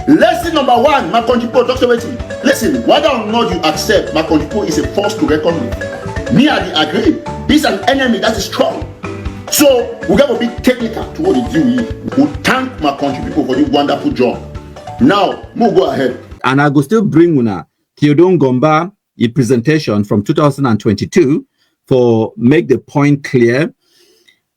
Lesson number one, my country people, Dr. Waiting. Listen, whether or not you accept my country people is a force to reckon with. Me, I agree. He's an enemy that is strong. So we got to be technical to what they do. We thank my country people for this wonderful job. Now, we'll go ahead. And I go still bring una Theodore Ngomba a presentation from 2022 for make the point clear.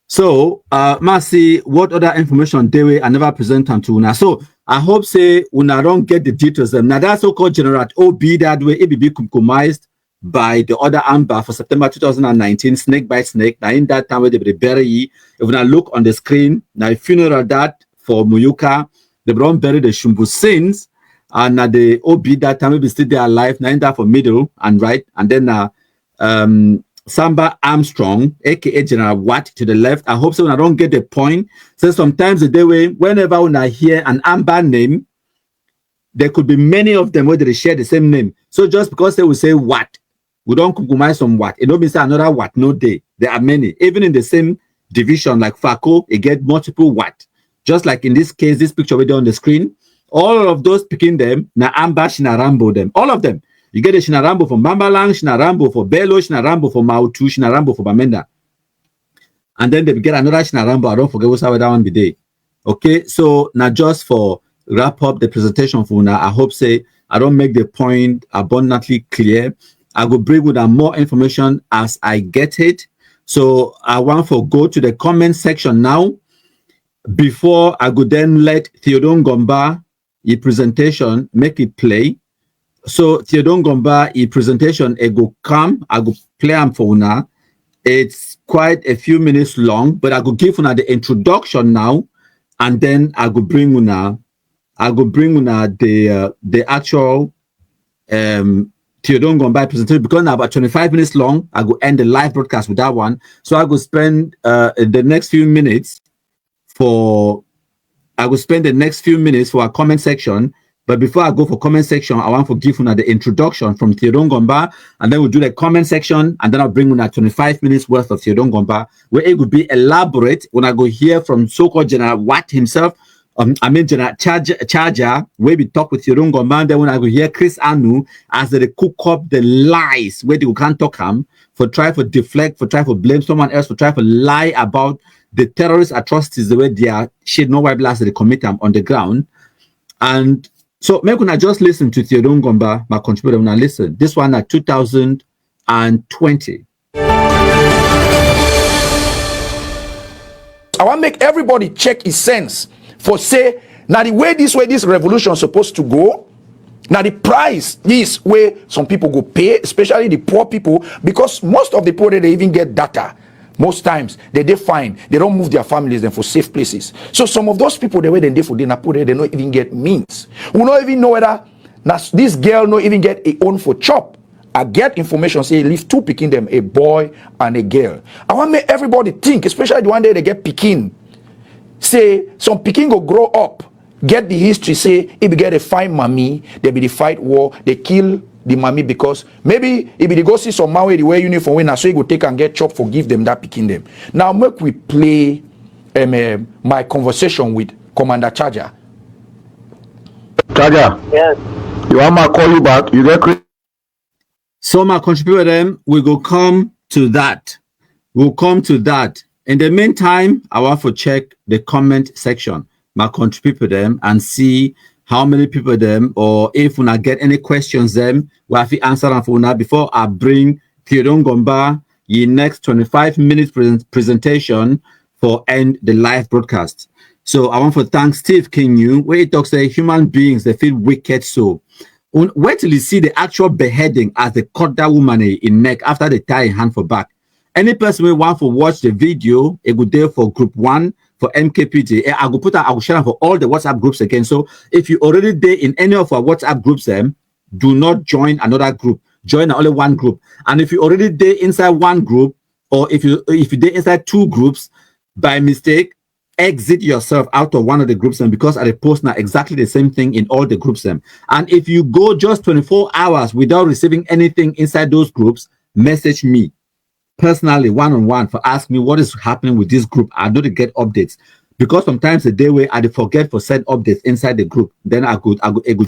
So, Mercy, what other information they will I never present them to una. So, I hope say una don't get the details. Now that so-called general OB that way it be compromised by the other Amba for September 2019, snake by snake. Now in that time where they be bury, if we look on the screen, now funeral that for Muyuka, they don't bury the Shumbu sins, and the OB that time will be still there alive. Now in that for middle and right, and then Samba Armstrong, aka General Watt to the left. I hope so when I don't get the point. So sometimes the day way, whenever when I hear an Amba name, there could be many of them where they share the same name. So just because they will say Watt, we don't compromise on Watt. It don't mean say another Watt, no day. There are many. Even in the same division, like Fako, it get multiple Watt. Just like in this case, this picture we do on the screen, all of those picking them, na Amba Shinarambo them, all of them. You get a Shinarambo for Bambalang, Shinarambo for Bello, Shinarambo for Mautu, Shinarambo for Bamenda. And then they get another Shinarambo. I don't forget what's how that one be day. Okay, so now just for wrap up the presentation for now, I hope say I don't make the point abundantly clear. I will bring with more information as I get it. So I want to go to the comment section now. Before I go then let Theodore Ngomba, his presentation, make it play. So Theodore Ngomba, his presentation, it go come, I go play am for una. It's quite a few minutes long, but I go give una the introduction now, and then I go bring una the actual Theodore Ngomba presentation, because now about 25 minutes long. I go end the live broadcast with that one. So I go spend the next few minutes for our comment section. But before I go for comment section, I want to give you the introduction from Theodore Ngomba, and then we'll do the comment section, and then I'll bring you 25 minutes worth of Theodore Ngomba, where it will be elaborate when I go hear from so-called General Watt himself. General Charger, where we talk with Theodore Ngomba, and then when I go hear Chris Anu as they cook up the lies where they can't talk him for try for deflect, for try for blame someone else, for try for lie about the terrorist atrocities the way they are shit no white blast they commit them on the ground. And so maybe I just listen to Theodore Ngomba, my contributor, when I listen. This one at 2020. I want to make everybody check his sense for say, now the way this revolution is supposed to go, now the price this way some people go pay, especially the poor people, because most of the poor they even get data. Most times they find they don't move their families then for safe places. So some of those people, the way they for dinner put they don't even get means. We don't even know whether this girl not even get a own for chop. I get information say leave two picking them, a boy and a girl. I want to make everybody think, especially the one day they get picking. Say some picking go grow up, get the history. Say if you get a fight mommy, they be the fight war, they kill the mommy because maybe if they go see some man where they wear uniform when so you go take and get chopped for give them that picking them. Now make we play my conversation with Commander Charger. Charger. Yes. You want me to call you back? You get. So my contributor them, we go come to that. We'll come to that. In the meantime, I want to check the comment section. My contributor them and see how many people them, or if we not get any questions them, we have to answer them for now before I bring Theodore Ngomba the next 25 minutes presentation for end the live broadcast. So I want to thank Steve Kinyu, where he talks that human beings they feel wicked. So wait till you see the actual beheading as they cut that woman in neck after they tie in hand for back. Any person who want to watch the video, it would there for group 1 for MKPT. I will share them for all the WhatsApp groups again. So if you already there in any of our WhatsApp groups, do not join another group. Join only one group. And if you already there inside one group, or if you there inside two groups, by mistake, exit yourself out of one of the groups because I post now exactly the same thing in all the groups And if you go just 24 hours without receiving anything inside those groups, message me personally one-on-one for ask me what is happening with this group. I know to get updates because sometimes the day where I forget for send updates inside the group, then I could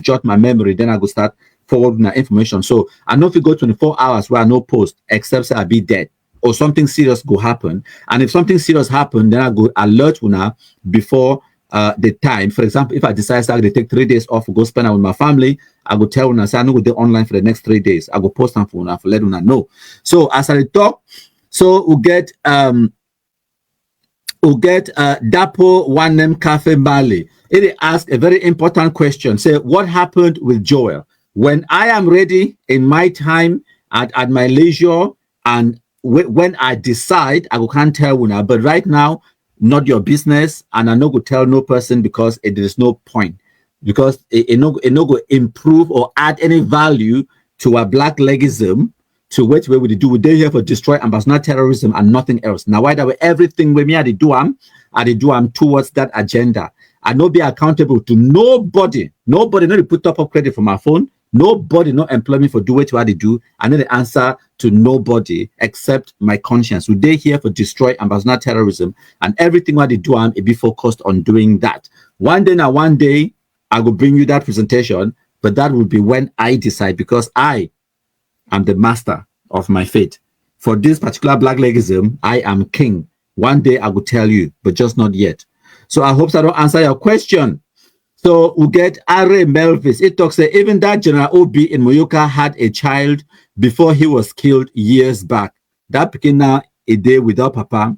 jot my memory, then I could start forwarding that information. So I know if you go 24 hours where I no post, except say I be dead or something serious go happen. And if something serious happen, then I go alert una before the time. For example, if I decide I take 3 days off, go spend out with my family, I go tell una say I no go there online for the next 3 days. I go post them for una for let una know. So as I talk, so we'll get Dapo one name Cafe Mali. It asks a very important question. Say, what happened with Joel? When I am ready in my time at my leisure and when I decide, I can't tell una. But right now, not your business, and I no go tell no person because there is no point, because it no go improve or add any value to our black legism. To which way would they do? Would they here for destroy Ambazonia terrorism and nothing else? Now, why that way everything with me I do am towards that agenda. I no be accountable to nobody. Nobody no put up credit for my phone. Nobody no employ me for do what they do. I know the answer to nobody except my conscience. Would they here for destroy Ambazonia terrorism and everything what they do it be focused on doing that. One day I will bring you that presentation, but that will be when I decide, because I am the master of my fate. For this particular black legism, I am king. One day I will tell you, but just not yet. So I hope that will answer your question. So we get Are Melvis. It talks that even that General OB in Moyoka had a child before he was killed years back. That became now a day without papa.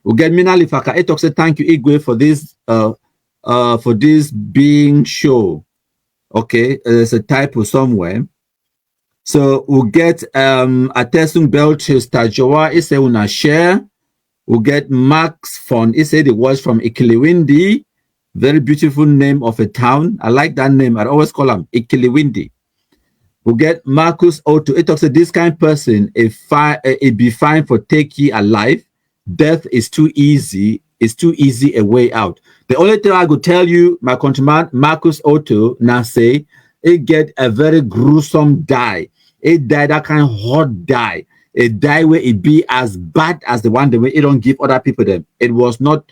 We get Mina Lifaka. It talks that thank you, Igwe, for this being show. Okay, there's a typo somewhere. So we'll get Atesung Belches Tajoa, it say una share. We'll get Max Fon, it said it was from Ikiliwindi. Very beautiful name of a town. I like that name. I always call him Ikiliwindi. We'll get Marcus Otto. It talks to this kind of person, it be fine for take ye alive. Death is too easy. It's too easy a way out. The only thing I could tell you, my countryman Marcus Otto, now say, it get a very gruesome die. It die that kind of hot die. A die where it be as bad as the one the way it don't give other people them. It was not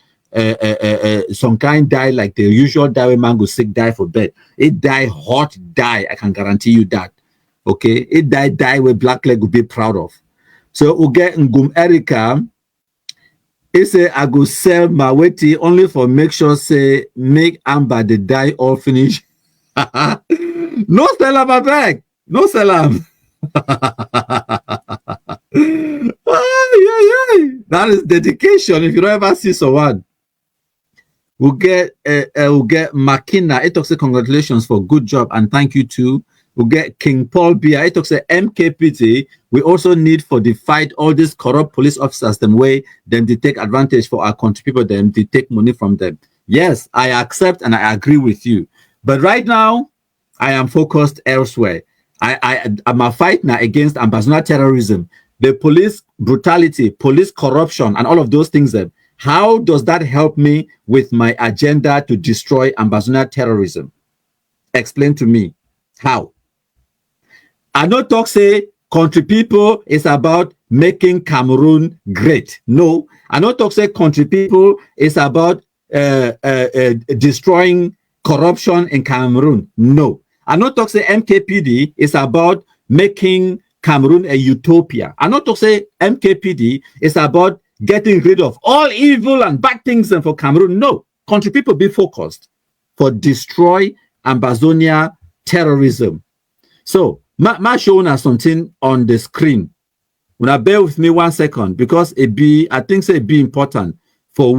some kind die like the usual die where man go sick die for bed. It die hot die. I can guarantee you that. Okay, it die where black leg will be proud of. So we get Ngum Erica. He say I go sell my wetty only for make sure say make Amba the die all finish. No sell am a bag. No sell am. That is dedication. If you don't ever see someone, we'll get Makina. It talks congratulations for good job and thank you too. We'll get King Paul Bia. It talks MKPT. We also need for the fight all these corrupt police officers them way them they take advantage for our country people them they take money from them. Yes, I accept and I agree with you. But right now, I am focused elsewhere. I'm a fight now against Ambazonia terrorism, the police brutality, police corruption, and all of those things. How does that help me with my agenda to destroy Ambazonia terrorism? Explain to me how. I know talk say country people is about making Cameroon great. No, I know talk say country people is about destroying corruption in Cameroon. No. I not talk say MKPD is about making Cameroon a utopia. I not talk say MKPD is about getting rid of all evil and bad things for Cameroon. No. Country people be focused for destroy Ambazonia terrorism. So, my showing us something on the screen. Now bear with me 1 second because I think it be important for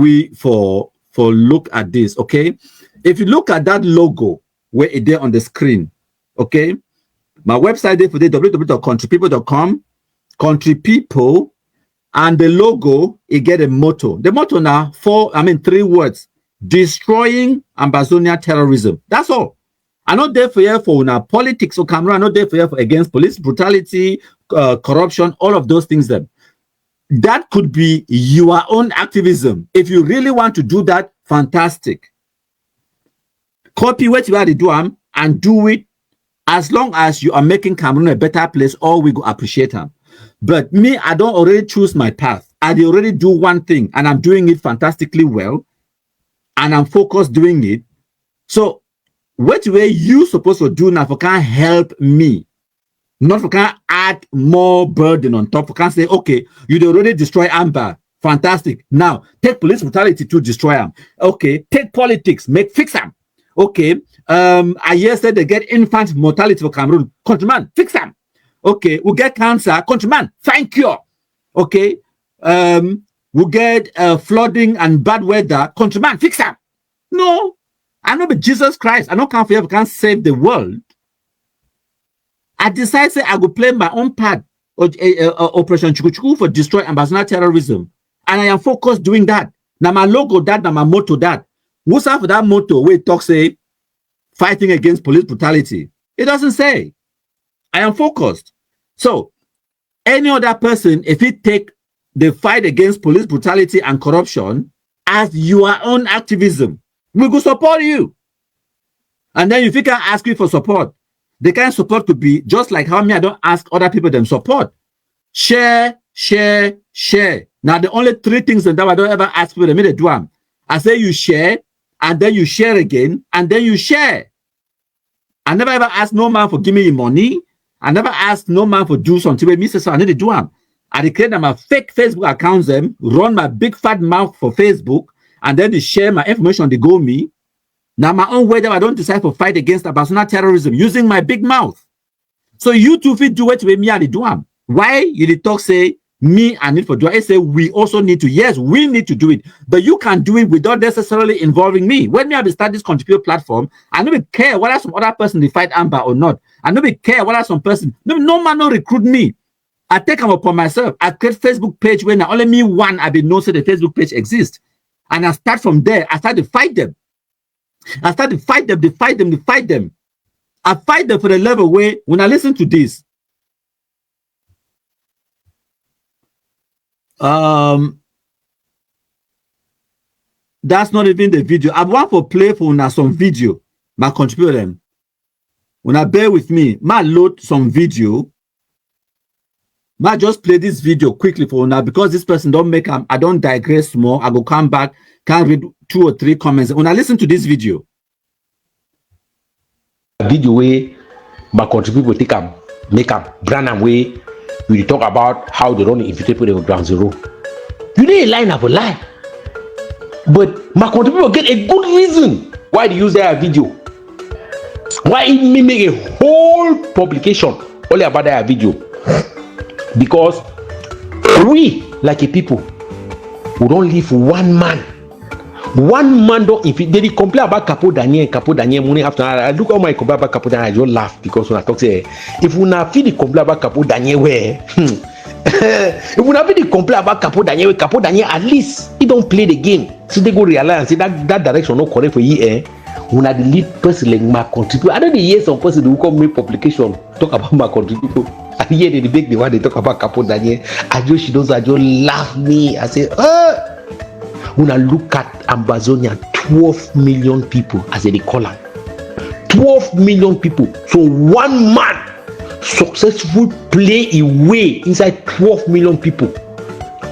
look at this, okay? If you look at that logo where it there on the screen, okay? My website there for the www.countrypeople.com, country people, and the logo, it get a motto. The motto now, 3 words: destroying Ambazonia terrorism. That's all. I'm not there for you for politics or Cameroon. I'm not there for you for against police brutality, corruption, all of those things. Then that could be your own activism. If you really want to do that, fantastic. Copy what you already do and do it. As long as you are making Cameroon a better place, all we go appreciate them. But me, I don't already choose my path. I already do one thing and I'm doing it fantastically well. and I'm focused doing it. So what way you supposed to do now for can help me? Not for can add more burden on top. For can say, okay, you already destroy Amba. Fantastic. Now take police brutality to destroy them. Okay, take politics, fix them. Okay, I yesterday they get infant mortality for Cameroon. Countryman, fix them. Okay, we get cancer. Countryman, thank you. Okay, we get flooding and bad weather. Countryman, fix them. No, I know, but Jesus Christ, I don't come for you, can't save the world. I decided say I will play my own part of Operation Chukuchuku for destroy Ambazonia terrorism, and I am focused doing that. Now my logo that, now my motto that. What's after that motto where it talks say fighting against police brutality? It doesn't say. I am focused. So any other person, if it take the fight against police brutality and corruption as your own activism, we will support you. And then if you can ask you for support, the kind of support could be just like how me I don't ask other people them support. Share, share, share. Now the only three things that I don't ever ask people to do them. I say you share, and then you share again, and then you share. I never ever ask no man for give me money. I never ask no man for do something with me. So I need to do them. I create my fake Facebook accounts, them run my big fat mouth for Facebook, and then they share my information. They go me. Now my own way that I don't decide for fight against Ambazonia terrorism using my big mouth. So you two fit do it with me and they do them. Why you the talk say me I need for do it? I say we also need to. Yes, we need to do it, but you can do it without necessarily involving me. When me I start this contribute platform, I don't care whether some other person they fight Amba or not. I don't care whether some person no man no recruit me. I take them upon myself. I create Facebook page when only me one I been know say the Facebook page exists, and I start from there. I start to fight them. I start to fight them. They fight them. They fight them. I fight them for the level where when I listen to this. That's not even the video. I want to play for now some video. My contribute them. When I bear with me, I load some video. I just play this video quickly for now because this person don't make I don't digress more. I will come back, can read 2 or 3 comments. When I listen to this video. Video way my country people take them, make them brand them way. We talk about how they don't infiltrate people ground zero. You need a line up a lie. But my country people get a good reason why they use their video. Why me make a whole publication only about their video. Because we, like a people, we don't live one man. One man don't infiltrate. They complain about Capo Daniel morning after. I look at my complain about Capo Daniel, I just laugh because when I talk say, if we not feel the complain about Capo Daniel where, if we not feel the complain about Capo Daniel at least he don't play the game. So they go realize and say that direction not correct for you. When I the lead person like my country people, I don't hear some person who come make publication talk about my country people. I hear they make the one they talk about Capo Daniel. I just laugh me. I say, when I look at Ambazonia, 12 million people as they call them. 12 million people. So one man successful play a way inside 12 million people.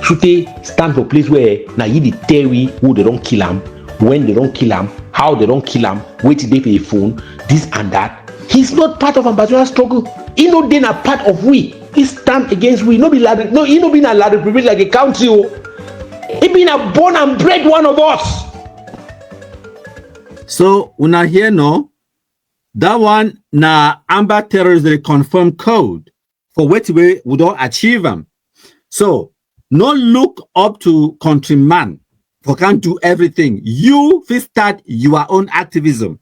Should they stand for a place where now you tell we who they don't kill them, when they don't kill them, how they don't kill them, wait till they pay a phone, this and that. He's not part of Ambazonia struggle. He not then a part of we. He stand against we. He not been allowed to privilege like a country. He been a born and bred one of us. So una here no, that one na Amba terrorist the confirmed code for which we don't achieve them. So no look up to countryman for can't do everything. You fit start your own activism.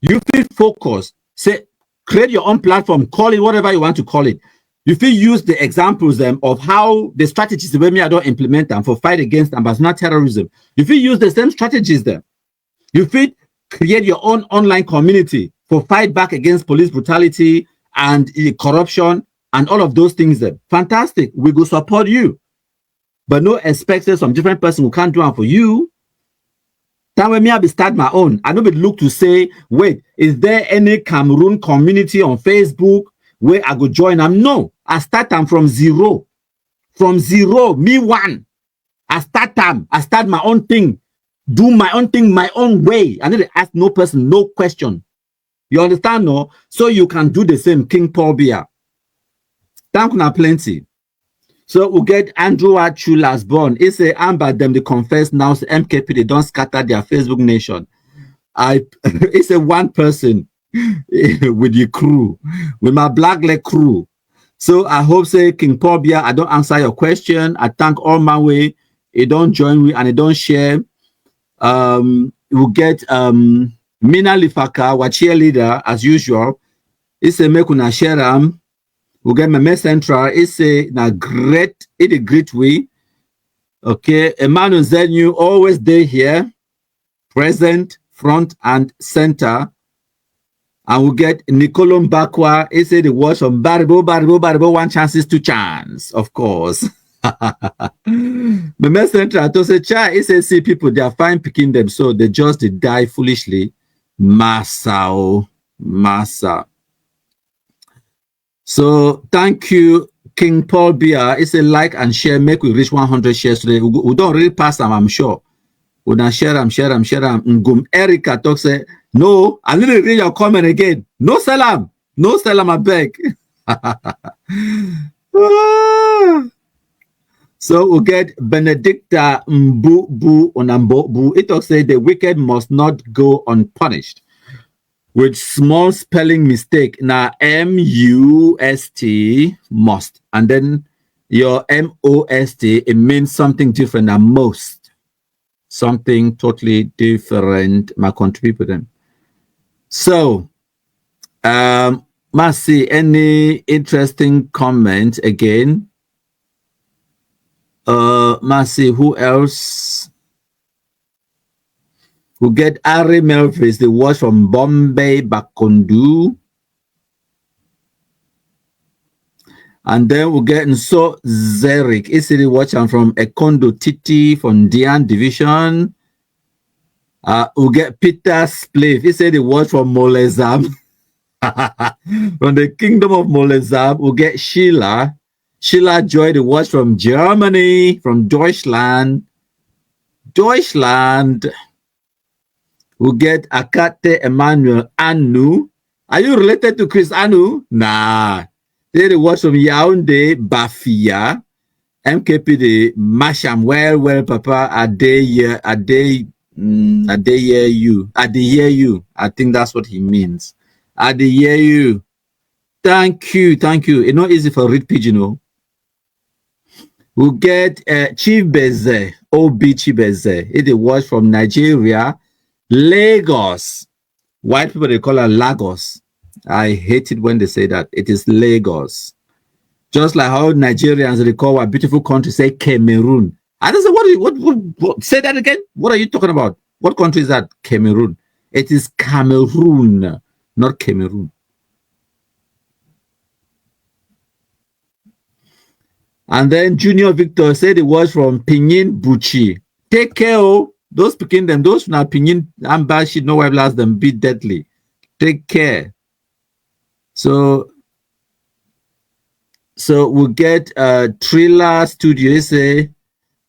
You fit focus. Say create your own platform. Call it whatever you want to call it. You feel use the examples of how the strategies the way me I don't implement them for fight against Ambazonia terrorism. You feel use the same strategies there. You feel create your own online community for fight back against police brutality and corruption and all of those things there. Fantastic. We will support you. But no expect some different person who can't do it for you. That way me I be start my own. I don't be look to say, wait, is there any Cameroon community on Facebook where I go join them? No. I start them from zero. From zero, me one. I start them. I start my own thing. do my own thing my own way. I need to ask no person, no question. You understand, no? So you can do the same, King Paul Bia. Thank you, plenty. So we get Andrew Achulas born. It's a Amba them they confess now. Say MKP they don't scatter their Facebook nation. It's a one person with the crew, with my black leg crew. So I hope say King Paul Bia, I don't answer your question. I thank all my way. You don't join me and you don't share. We'll get Mina Lifaka, our cheerleader, as usual. It's a make una share them. We'll get my central. It's a great way. Okay, Emmanuel Zenu always there here, present, front and center. And we'll get Nicolom Bakwa. It's a the watch from Baribo, one chances, two chance, of course. The central to say, it's a see people, they are fine picking them, so they just die foolishly. Massa. So thank you, King Paul Bia. It's a like and share. Make we reach 100 shares today. We don't really pass them, I'm sure. We don't share them. Ngum Erica talk say, no, I need to read your comment again. No salam, I beg. So we get Benedicta Mbu Onambo. It talks say the wicked must not go unpunished. With small spelling mistake, now M-U-S-T, must. And then your M-O-S-T, it means something different than most. Something totally different, my country people them. So, must see any interesting comment again. Must see who else. We get Ari Melvis, the watch from Bombay, Bakundu. And then we get Nso Zerik, it's the watch from Ekondo Titi from Dian Division. We get Peter Spliff, it's the watch from Molezab. From the Kingdom of Molezab, we get Sheila Joy, the watch from Germany, from Deutschland. We get Akate Emmanuel Anu. Are you related to Chris Anu? Nah. They the watch from Yaoundé, Bafia. MKP the Masham. Well, Papa. I hear you. I think that's what he means. I hear you. Thank you. It's not easy for read pidgin, you know. We'll get Chibeze, OB Chibeze. It's a watch from Nigeria. Lagos. White people, they call it Lagos. I hate it when they say that. It is Lagos. Just like how Nigerians, they call our beautiful country, say Cameroon. I don't say, what? Say that again? What are you talking about? What country is that? Cameroon. It is Cameroon, not Cameroon. And then Junior Victor said it was from Pinyin Buchi. Take care, oh. Those picking them, those not Pinyin Amba shit, no wife last them be deadly. Take care. So we'll get Trilla Studio say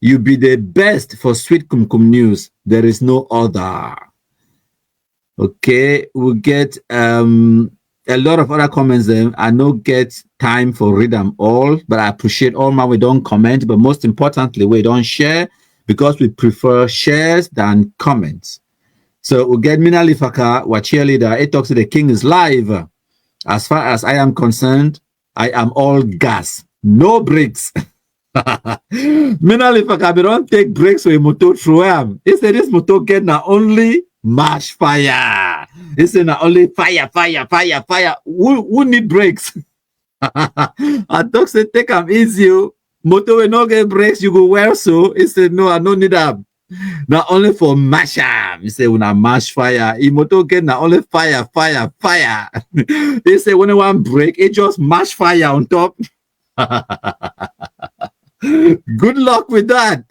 you be the best for Sweet Kumkum News. There is no other. Okay, we'll get a lot of other comments then. I don't get time for read them all, but I appreciate all my we don't comment, but most importantly, we don't share because we prefer shares than comments. So we'll get Mina Lifaka, our cheerleader. It talks to the king is live. As far as I am concerned, I am all gas, no brakes. Mina Lifaka, we don't take breaks with motor through him. He said this motor get not only march fire. He said not only fire. Who need brakes? I talk say take them easy. Motor will not get brakes, you go well so. He said no, I don't need them. Not only for mash am. He said when I mash fire, he motor get not only fire. He said when I want break, it just mash fire on top. Good luck with that.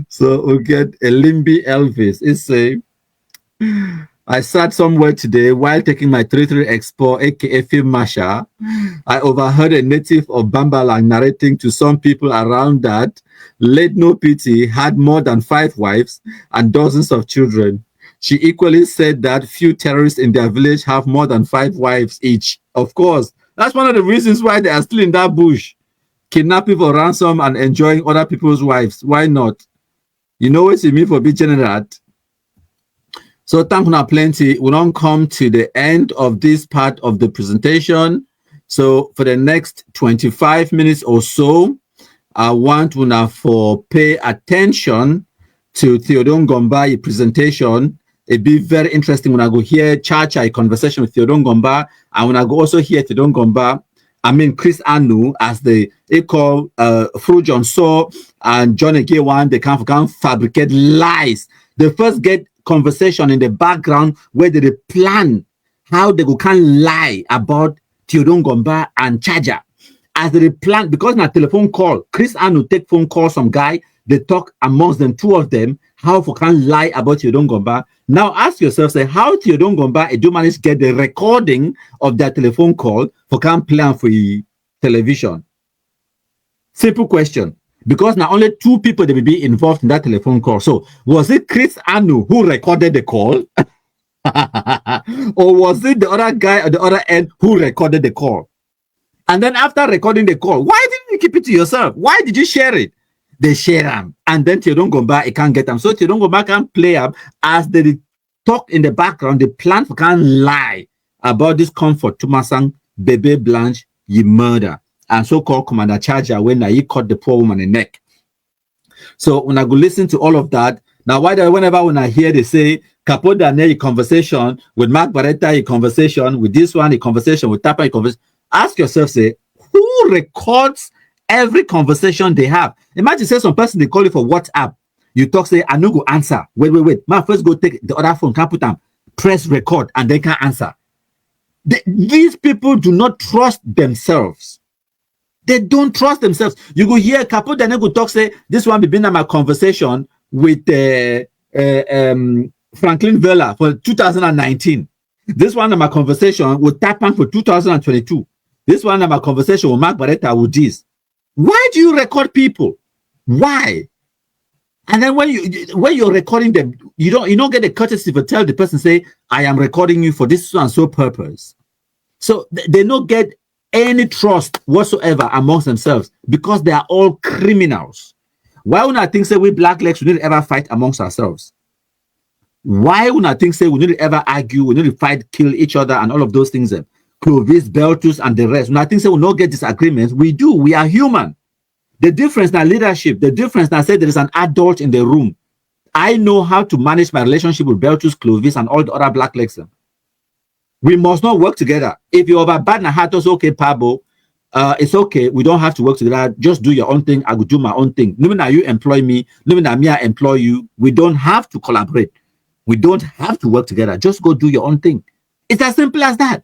So we'll get a Limby Elvis. It's a I sat somewhere today while taking my 33 Expo, aka Film Masha. I overheard a native of Bambalang narrating to some people around that Late No Pity had more than 5 wives and dozens of children. She equally said that few terrorists in their village have more than 5 wives each. Of course, that's one of the reasons why they are still in that bush, kidnapping for ransom and enjoying other people's wives. Why not? You know what you mean for being general. So thank you plenty. We don't come to the end of this part of the presentation. So for the next 25 minutes or so, I want to for pay attention to Theodore Ngomba's presentation. It'd be very interesting when I go hear a conversation with Theodore Ngomba, and when I go also hear Theodore Ngomba, Chris Anu as they call Fru John So and John Egewan, they can fabricate lies. They first get conversation in the background where they plan how they can lie about Theodore Ngomba and Charger. As they plan, because na telephone call, Chris Anu take phone call some guy, they talk amongst them, 2 of them, how for can lie about Theodore Ngomba. Now ask yourself, say, how Theodore Ngomba do manage to get the recording of that telephone call for can plan for television? Simple question. Because now only 2 people they will be involved in that telephone call. So was it Chris Anu who recorded the call? Or was it the other guy at the other end who recorded the call? And then after recording the call, why didn't you keep it to yourself? Why did you share it? They share them. And then Theodore Ngomba, it can't get them. So Theodore Ngomba can play up as they talk in the background. They plan for can lie about this comfort to Masang, Bebe Blanche, ye murder. And so-called Commander Charger when he caught the poor woman in the neck. So when I go listen to all of that, now whenever when I hear they say Capo Daniel conversation with Mark Barretta, a conversation with this one, a conversation with Tapa, a conversation, ask yourself, say, who records every conversation they have? Imagine say some person they call you for WhatsApp. You talk, say, I no go answer. Wait. Man, first go take the other phone, can put them, press record, and they can answer. These people do not trust themselves. They don't trust themselves. You go hear Capo Daniel go talk, say, this one be been in my conversation with Franklin Vela for 2019. This one in my conversation with Tapan for 2022. This one in my conversation with Mark Barretta with this. Why do you record people? Why? And then when you're recording them, you don't get the courtesy to tell the person, say, I am recording you for this so and so purpose. So they don't get any trust whatsoever amongst themselves because they are all criminals. Why would I think say we black legs we need to ever fight amongst ourselves? Why would I think say we need to ever argue, we need to fight, kill each other, and all of those things? Clovis, Beltus, and the rest. When I think say we not get disagreements, we do. We are human. The difference now leadership. The difference now say there is an adult in the room. I know how to manage my relationship with Beltus, Clovis, and all the other black legs. We must not work together. If you're over bad na heart, it's okay, Pabo. It's okay. We don't have to work together. Just do your own thing. I will do my own thing. No matter you employ me, no matter me I employ you. We don't have to collaborate. We don't have to work together. Just go do your own thing. It's as simple as that.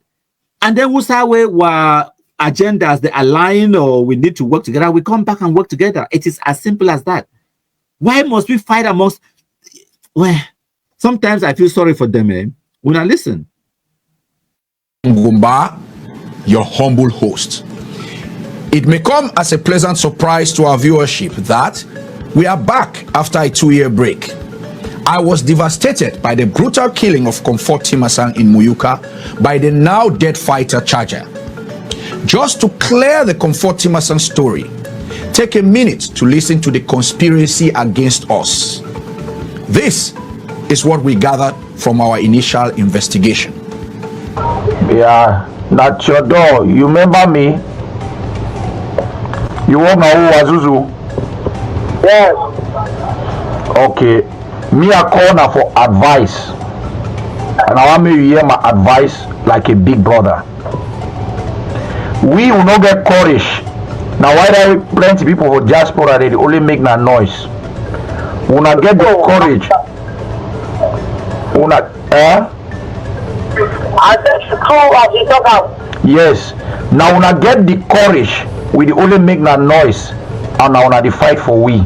And then we say where agendas they align or we need to work together. We come back and work together. It is as simple as that. Why must we fight amongst? Well, sometimes I feel sorry for them. When I listen. Ngumba, your humble host. It may come as a pleasant surprise to our viewership that we are back after a 2-year break. I was devastated by the brutal killing of Comfort Timasang in Muyuka by the now dead fighter Charger. Just to clear the Comfort Timasang story, take a minute to listen to the conspiracy against us. This is what we gathered from our initial investigation. Yeah, that's your door. You remember me? You want my Wazuzu? Yes. Okay. Me a corner for advice. And I want me to hear my advice like a big brother. We will not get courage. Now why there plenty people for diaspora they only make that noise? We not get the courage. We not I said school as you talk about. Yes. Now we not get the courage. We only make that noise. And now we not the fight for we.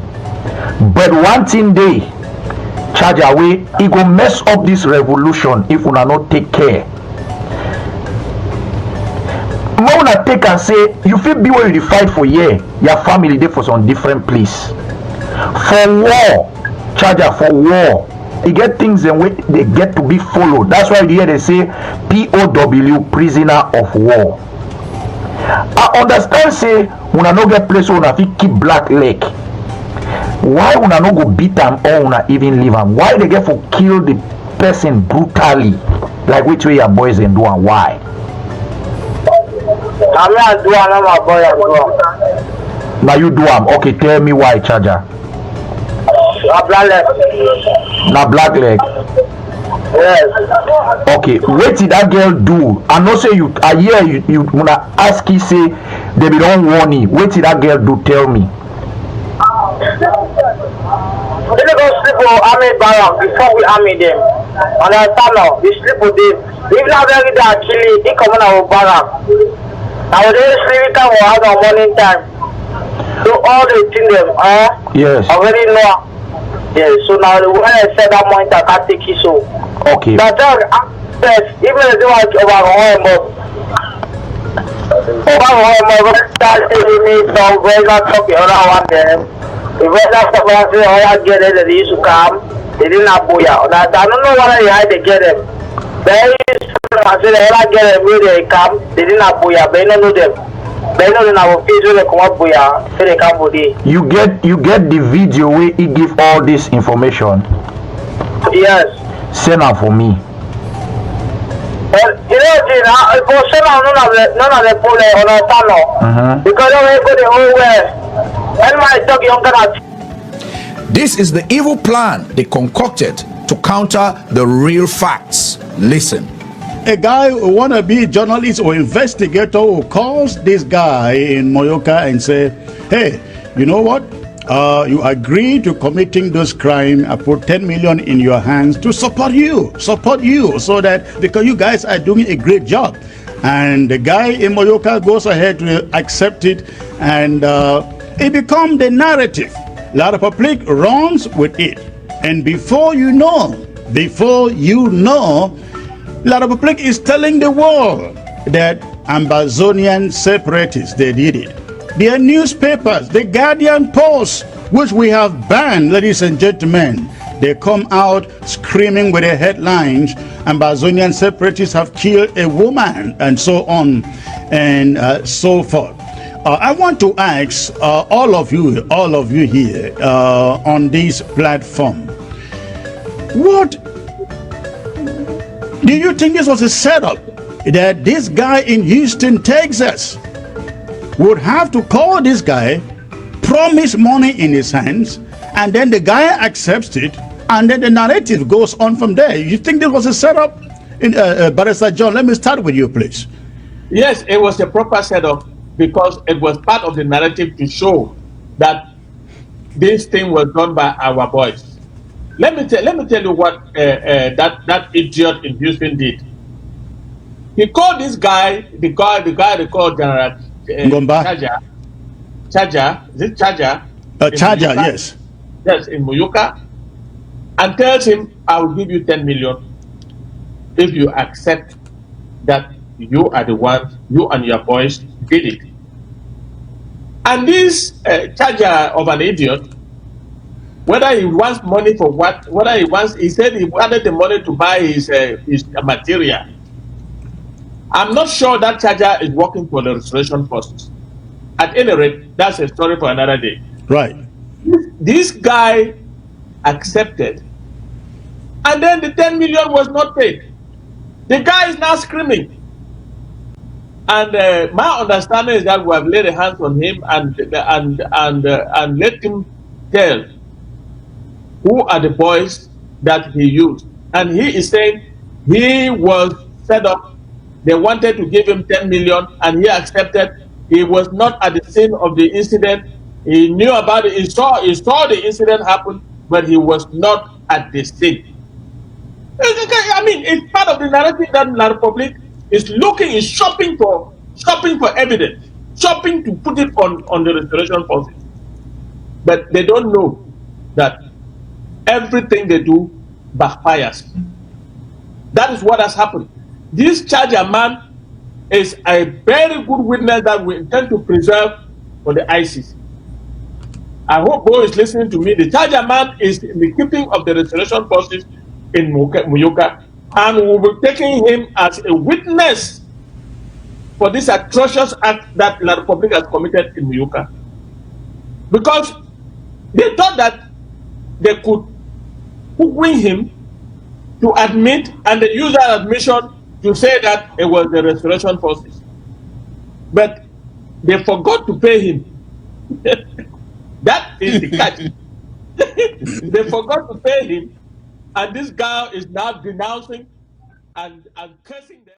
But one thing they charger wey e go mess up this revolution if una no take care. Make una take am say you fit be where you dey fight for here, your family dey for some different place. For war, charger, for war, e get things dem wey dey get to be followed. That's why you hear dey say POW, prisoner of war. I understand say una no get place wey una fit keep black leg. Why una no go beat am or una even leave am? Why they get for kill the person brutally like which way your boys dem do and why? I mean, I do am, my boy as well. Na you do am? Okay, tell me why, charger. Na black leg. Na black leg. Yes. Okay, wetin that girl do? I know say you, I hear you una ask you say they be don warn you. Wetin that girl do? Tell me. We dey go sleep for army barrack before we army them. Understand now? We sleep with them. Even now every day actually, he come on our barrack. I was dey sleep time for house on morning time. So all the thing them, Yes. already know. Yes. So now the way I said that morning, I can't take it so. Okay. But even if they want to overhaul but start telling me some very not talking other one them. The weather stuff I say all I get it they used to come, they didn't have booyah. I don't know why they had to get them. They I say they all get them where they come, they didn't have booyah, but they don't know them. They know in our face when they come up booyah, so they come for day. You get the video where he give all this information. Yes. Send am for me. But you know, for sure none of the pull on our tunnel. Because they go the whole way. When my dog young gonna This is the evil plan they concocted to counter the real facts. Listen. A guy who want to be a journalist or investigator who calls this guy in Moyoka and say, hey, you know what? You agree to committing those crimes. I put 10 million in your hands to support you, so that because you guys are doing a great job. And the guy in Moyoka goes ahead to accept it, and it becomes the narrative. A lot of public runs with it. And before you know, a lot of public is telling the world that Ambazonian separatists, they did it. Their newspapers, the Guardian Post, which we have banned, ladies and gentlemen, they come out screaming with their headlines, Ambazonian separatists have killed a woman, and so on and so forth. I want to ask all of you here on this platform, what do you think this was a setup that this guy in Houston, Texas would have to call this guy, promise money in his hands, and then the guy accepts it, and then the narrative goes on from there? You think this was a setup? Barrister John, let me start with you, please. Yes, it was a proper setup because it was part of the narrative to show that this thing was done by our boys. Let me tell you what that idiot in Houston did. He called this guy, the guy they called General Charger. Is it Charger? Charger, yes. Yes, in Muyuka, and tells him, "I will give you 10 million if you accept that you are the ones, you and your boys did it." And this Charger of an idiot, whether he wants money for what, he said he wanted the money to buy his material. I'm not sure that Charger is working for the restoration forces. At any rate, that's a story for another day. Right. This guy accepted, and then the 10 million was not paid. The guy is now screaming. And my understanding is that we have laid a hands on him and let him tell who are the boys that he used. And he is saying he was set up. They wanted to give him 10 million and he accepted. He was not at the scene of the incident. He knew about it. He saw the incident happen, but he was not at the scene. I mean, it's part of the narrative that La Republic is shopping for evidence, shopping to put it on the restoration forces. But they don't know that everything they do backfires. That is what has happened. This charger man is a very good witness that we intend to preserve for the ISIS. I hope Bo is listening to me. The charger man is in the keeping of the restoration forces in Muyoka, and we will be taking him as a witness for this atrocious act that La Republic has committed in Muyoka. Because they thought that they could win him to admit, and they use that admission to say that it was the restoration forces. But they forgot to pay him. That is the catch. They forgot to pay him, and this guy is now denouncing and cursing them.